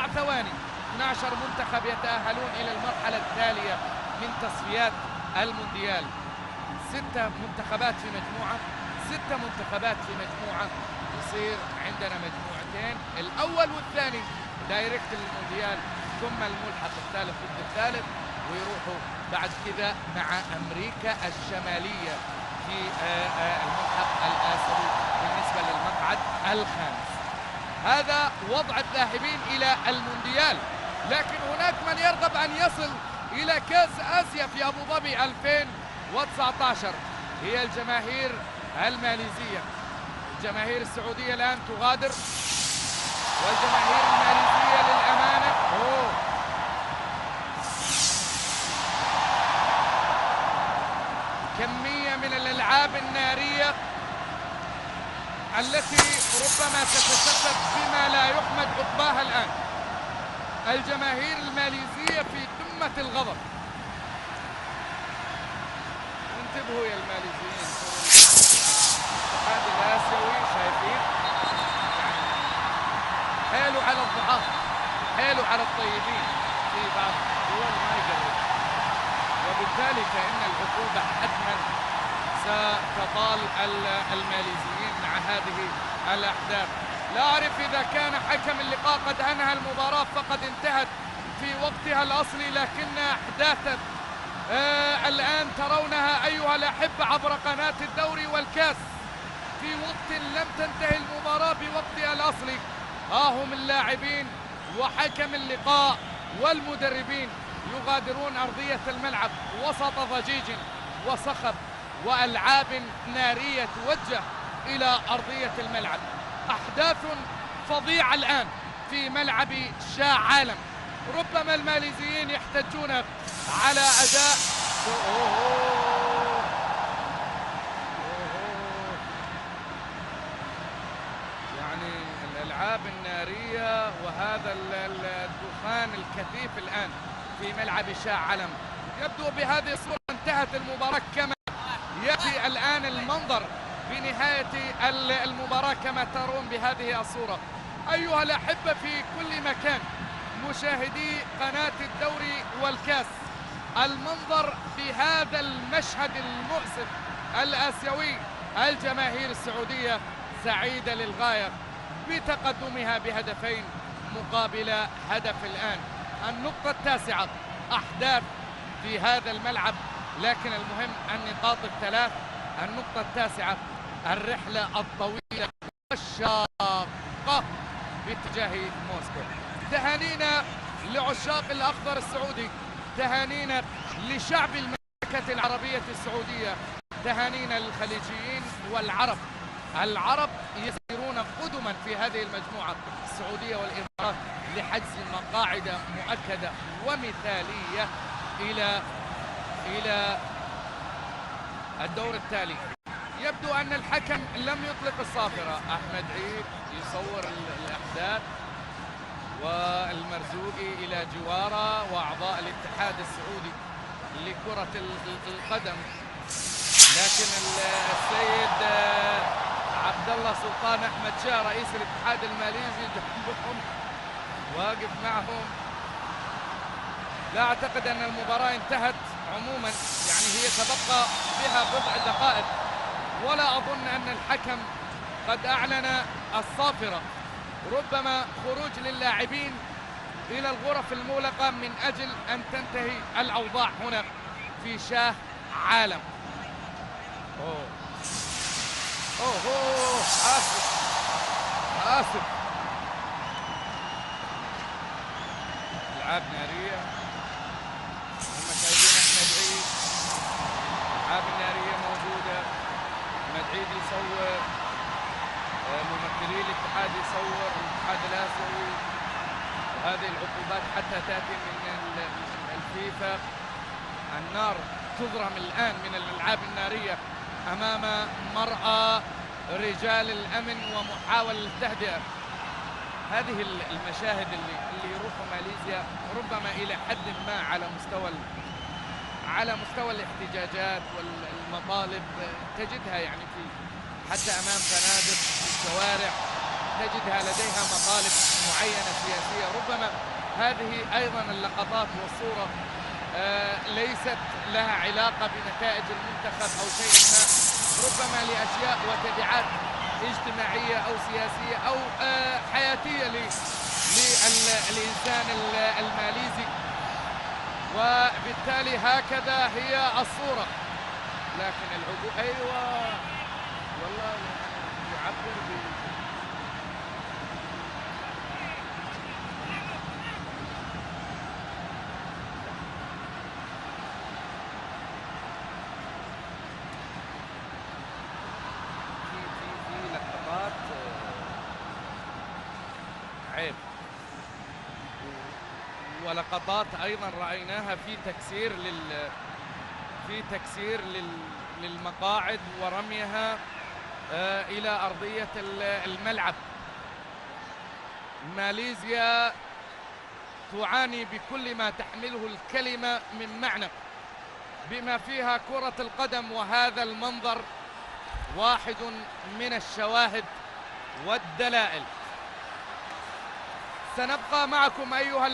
ثواني 12 منتخب يتأهلون إلى المرحلة التالية من تصفيات المونديال. 6 منتخبات في مجموعة، 6 منتخبات في مجموعة، يصير عندنا مجموعتين، الأول والثاني دايركت للمونديال، ثم الملحق الثالث ضد الثالث، ويروحوا بعد كذا مع أمريكا الشمالية في الملحق الآسيوي بالنسبة للمقعد الخامس. هذا وضع الذاهبين إلى المونديال، لكن هناك من يرغب أن يصل إلى كأس آسيا في أبو ظبي 2019. هي الجماهير الماليزية. الجماهير السعودية الآن تغادر، والجماهير الماليزية للأمانة كمية من الألعاب النارية التي ربما تتسبب بما لا يحمد عقباها الآن. الجماهير الماليزية في قمة الغضب. انتبهوا يا الماليزيين، الاتحاد الآسيوي شايفين حيلوا على الضعاف، حيلوا على الطيبين في بعض الدول ما يقرب، وبالتالي فإن العقوبة حتما ستطال الماليزيين مع هذه الأحداث. لا أعرف إذا كان حكم اللقاء قد أنهى المباراة فقد انتهت في وقتها الأصلي، لكن أحداثا الآن ترونها أيها الأحبة عبر قناة الدوري والكاس في وقت لم تنتهي المباراة بوقتها الأصلي. هم اللاعبين وحكم اللقاء والمدربين يغادرون أرضية الملعب وسط ضجيج وصخب وألعاب نارية توجه إلى أرضية الملعب. أحداث فظيعة الآن في ملعب شاه عالم. ربما الماليزيين يحتجون على أداء يعني الألعاب النارية وهذا الدخان الكثيف الآن في ملعب شاه عالم. يبدو بهذه الصورة انتهت المباراة كما يأتي الآن المنظر بنهاية المباراة كما ترون بهذه الصورة. أيها الأحبة في كل مكان مشاهدي قناة الدوري والكاس، المنظر بهذا المشهد المؤسف الآسيوي. الجماهير السعودية سعيدة للغاية بتقدمها بهدفين مقابل هدف الآن. النقطة التاسعة، أحداث في هذا الملعب، لكن المهم النقاط الثلاث. النقطة التاسعة، الرحلة الطويلة والشاقة باتجاه موسكو. تهانينا لعشاق الأخضر السعودي، تهانينا لشعب المملكة العربية السعودية، تهانينا للخليجيين والعرب. العرب يسيرون قدما في هذه المجموعة، السعودية والإمارات، لحجز مقاعد مؤكدة ومثالية إلى الدور التالي. يبدو أن الحكم لم يطلق الصافرة. أحمد عيد يصور الأحداث والمرزوقي إلى جواره وأعضاء الاتحاد السعودي لكرة القدم، لكن السيد عبد الله سلطان أحمد شاه رئيس الاتحاد الماليزي جنبهم واقف معهم. لا أعتقد أن المباراة انتهت عموما، يعني هي تبقى بها بضع دقائق، ولا أظن أن الحكم قد أعلن الصافرة. ربما خروج للاعبين إلى الغرف المغلقة من أجل أن تنتهي الأوضاع هنا في شاه عالم. آسف. ألعاب نارية، هم شايفين أحمد عيد، ألعاب نارية موجودة. أحمد عيد يصور، ممثلي الاتحاد يصور، الاتحاد الآسيوي. وهذه العقوبات حتى تأتي من الفيفا. النار تضرم الآن من الألعاب النارية أمام مرأى رجال الأمن ومحاولة التهدئة. هذه المشاهد اللي يروحوا ماليزيا ربما إلى حد ما على مستوى الاحتجاجات والمطالب تجدها، يعني في حتى أمام فنادق في الشوارع تجدها لديها مطالب معينة سياسية. ربما هذه أيضا اللقطات والصورة ليست لها علاقة بنتائج المنتخب أو شيء ما، ربما لأشياء وتبعات اجتماعية أو سياسية أو حياتية للإنسان الماليزي، وبالتالي هكذا هي الصورة. لكن العبور أيوة والله يعبر في لقطات عيب، ولقطات ايضا رايناها في تكسير للمقاعد ورميها الى ارضيه الملعب. ماليزيا تعاني بكل ما تحمله الكلمه من معنى بما فيها كره القدم، وهذا المنظر واحد من الشواهد والدلائل. سنبقى معكم أيها